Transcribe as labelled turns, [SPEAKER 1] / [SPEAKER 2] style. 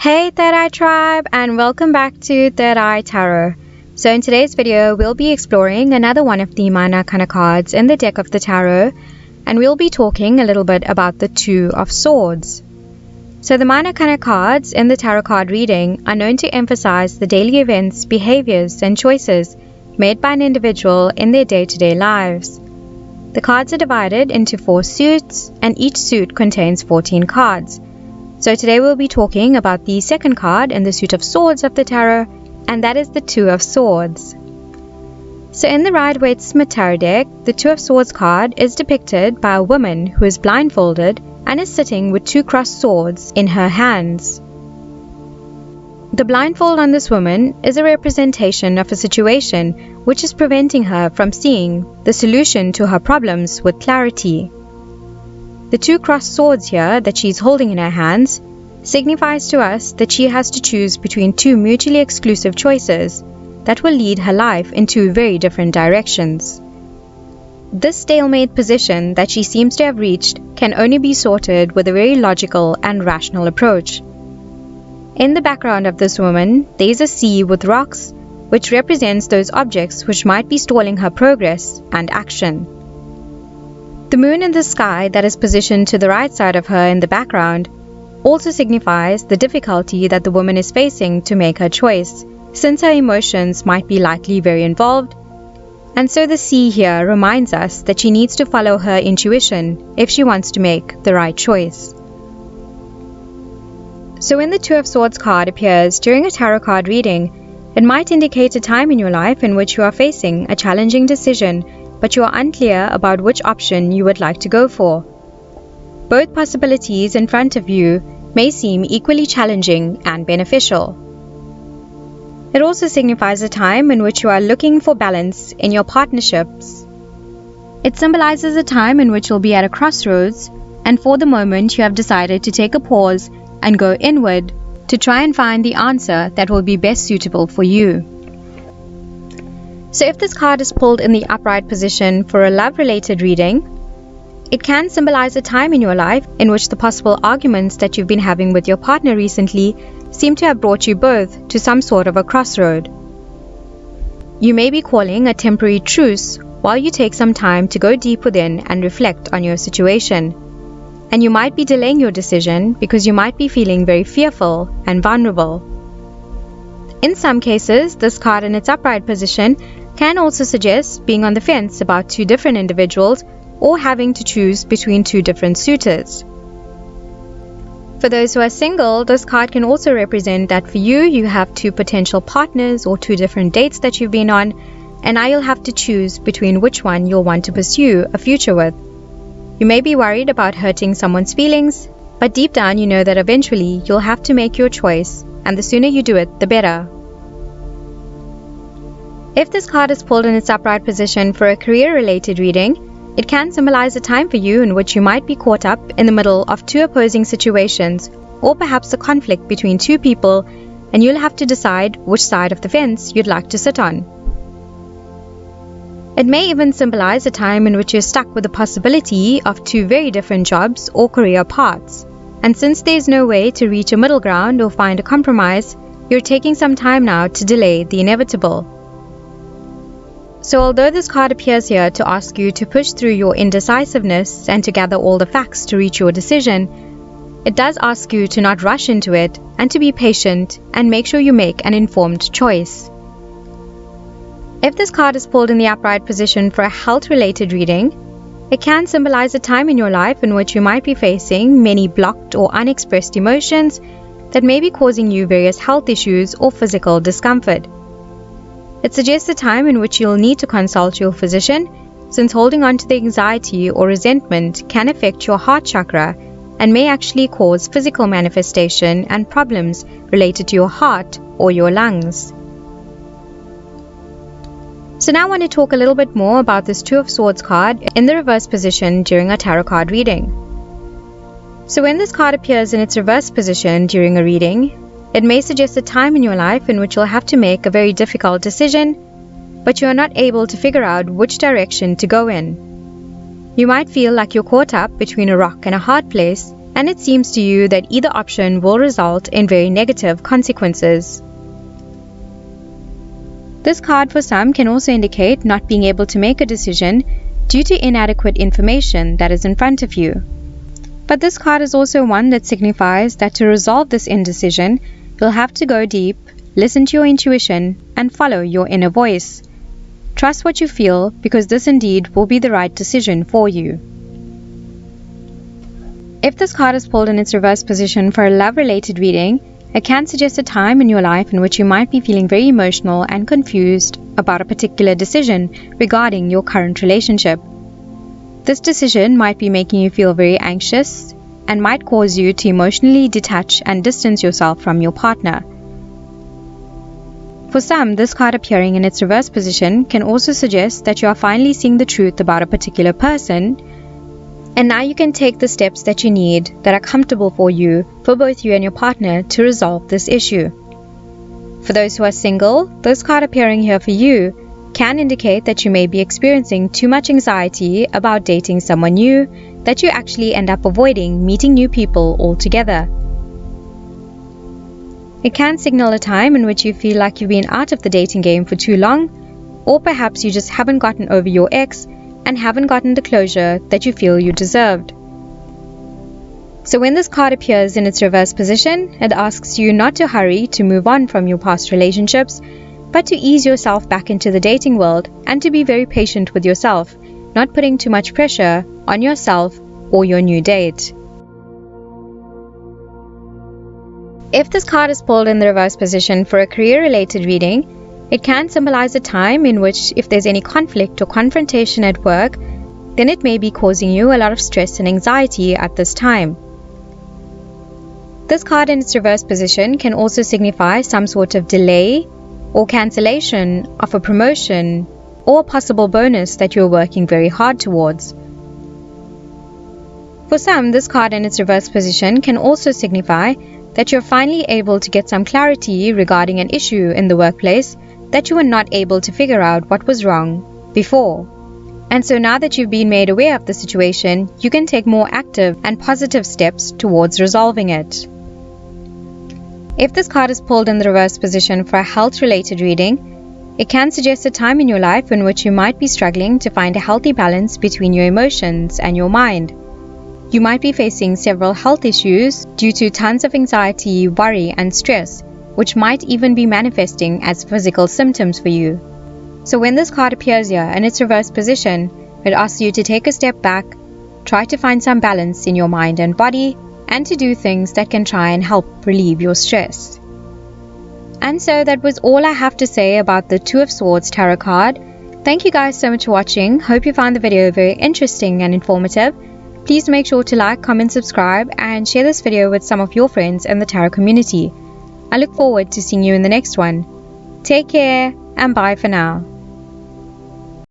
[SPEAKER 1] Hey Third Eye Tribe, and welcome back to Third Eye Tarot. So in today's video, we'll be exploring another one of the minor arcana cards in the deck of the tarot, and we'll be talking a little bit about the Two of Swords. So the minor arcana cards in the tarot card reading are known to emphasize the daily events, behaviors, and choices made by an individual in their day-to-day lives. The cards are divided into 4 suits, and each suit contains 14 cards. So today we'll be talking about the second card in the suit of swords of the tarot, and that is the Two of Swords. So in the Rider-Waite-Smith tarot deck, the Two of Swords card is depicted by a woman who is blindfolded and is sitting with 2 crossed swords in her hands. The blindfold on this woman is a representation of a situation which is preventing her from seeing the solution to her problems with clarity. The 2 crossed swords here that she's holding in her hands signifies to us that she has to choose between 2 mutually exclusive choices that will lead her life in 2 very different directions. This stalemate position that she seems to have reached can only be sorted with a very logical and rational approach. In the background of this woman, there is a sea with rocks, which represents those objects which might be stalling her progress and action. The moon in the sky that is positioned to the right side of her in the background also signifies the difficulty that the woman is facing to make her choice, since her emotions might be likely very involved, and so the sea here reminds us that she needs to follow her intuition if she wants to make the right choice. So when the Two of Swords card appears during a tarot card reading, it might indicate a time in your life in which you are facing a challenging decision, but you are unclear about which option you would like to go for. Both possibilities in front of you may seem equally challenging and beneficial. It also signifies a time in which you are looking for balance in your partnerships. It symbolizes a time in which you'll be at a crossroads, and for the moment you have decided to take a pause and go inward to try and find the answer that will be best suitable for you. So if this card is pulled in the upright position for a love-related reading, it can symbolize a time in your life in which the possible arguments that you've been having with your partner recently seem to have brought you both to some sort of a crossroad. You may be calling a temporary truce while you take some time to go deep within and reflect on your situation. And you might be delaying your decision because you might be feeling very fearful and vulnerable. In some cases, this card in its upright position can also suggest being on the fence about 2 different individuals or having to choose between 2 different suitors. For those who are single, this card can also represent that for you have 2 potential partners or 2 different dates that you've been on, and now you'll have to choose between which one you'll want to pursue a future with. You may be worried about hurting someone's feelings, but deep down you know that eventually you'll have to make your choice, and the sooner you do it, the better. If this card is pulled in its upright position for a career-related reading, it can symbolize a time for you in which you might be caught up in the middle of 2 opposing situations, or perhaps a conflict between 2 people, and you'll have to decide which side of the fence you'd like to sit on. It may even symbolize a time in which you're stuck with the possibility of 2 very different jobs or career paths, and since there's no way to reach a middle ground or find a compromise, you're taking some time now to delay the inevitable. So although this card appears here to ask you to push through your indecisiveness and to gather all the facts to reach your decision, it does ask you to not rush into it and to be patient and make sure you make an informed choice. If this card is pulled in the upright position for a health-related reading, it can symbolize a time in your life in which you might be facing many blocked or unexpressed emotions that may be causing you various health issues or physical discomfort. It suggests a time in which you'll need to consult your physician, since holding on to the anxiety or resentment can affect your heart chakra and may actually cause physical manifestation and problems related to your heart or your lungs. So now I want to talk a little bit more about this Two of Swords card in the reverse position during a tarot card reading. So when this card appears in its reverse position during a reading, it may suggest a time in your life in which you'll have to make a very difficult decision, but you are not able to figure out which direction to go in. You might feel like you're caught up between a rock and a hard place, and it seems to you that either option will result in very negative consequences. This card for some can also indicate not being able to make a decision due to inadequate information that is in front of you. But this card is also one that signifies that to resolve this indecision, you'll have to go deep, listen to your intuition, and follow your inner voice. Trust what you feel, because this indeed will be the right decision for you. If this card is pulled in its reverse position for a love-related reading, it can suggest a time in your life in which you might be feeling very emotional and confused about a particular decision regarding your current relationship. This decision might be making you feel very anxious and might cause you to emotionally detach and distance yourself from your partner. For some, this card appearing in its reverse position can also suggest that you are finally seeing the truth about a particular person, and now you can take the steps that you need that are comfortable for both you and your partner to resolve this issue. For those who are single, this card appearing here for you can indicate that you may be experiencing too much anxiety about dating someone new that you actually end up avoiding meeting new people altogether. It can signal a time in which you feel like you've been out of the dating game for too long, or perhaps you just haven't gotten over your ex and haven't gotten the closure that you feel you deserved. So when this card appears in its reverse position, it asks you not to hurry to move on from your past relationships, but to ease yourself back into the dating world and to be very patient with yourself, not putting too much pressure on yourself or your new date. If this card is pulled in the reverse position for a career-related reading, it can symbolize a time in which if there's any conflict or confrontation at work, then it may be causing you a lot of stress and anxiety at this time. This card in its reverse position can also signify some sort of delay or cancellation of a promotion or a possible bonus that you're working very hard towards. For some, this card in its reverse position can also signify that you're finally able to get some clarity regarding an issue in the workplace that you were not able to figure out what was wrong before. And so now that you've been made aware of the situation, you can take more active and positive steps towards resolving it. If this card is pulled in the reverse position for a health-related reading, it can suggest a time in your life in which you might be struggling to find a healthy balance between your emotions and your mind. You might be facing several health issues due to tons of anxiety, worry, and stress, which might even be manifesting as physical symptoms for you. So when this card appears here in its reverse position, it asks you to take a step back, try to find some balance in your mind and body, and to do things that can try and help relieve your stress. And so that was all I have to say about the Two of Swords tarot card. Thank you guys so much for watching. Hope you found the video very interesting and informative. Please make sure to like, comment, subscribe, and share this video with some of your friends in the tarot community. I look forward to seeing you in the next one. Take care and bye for now.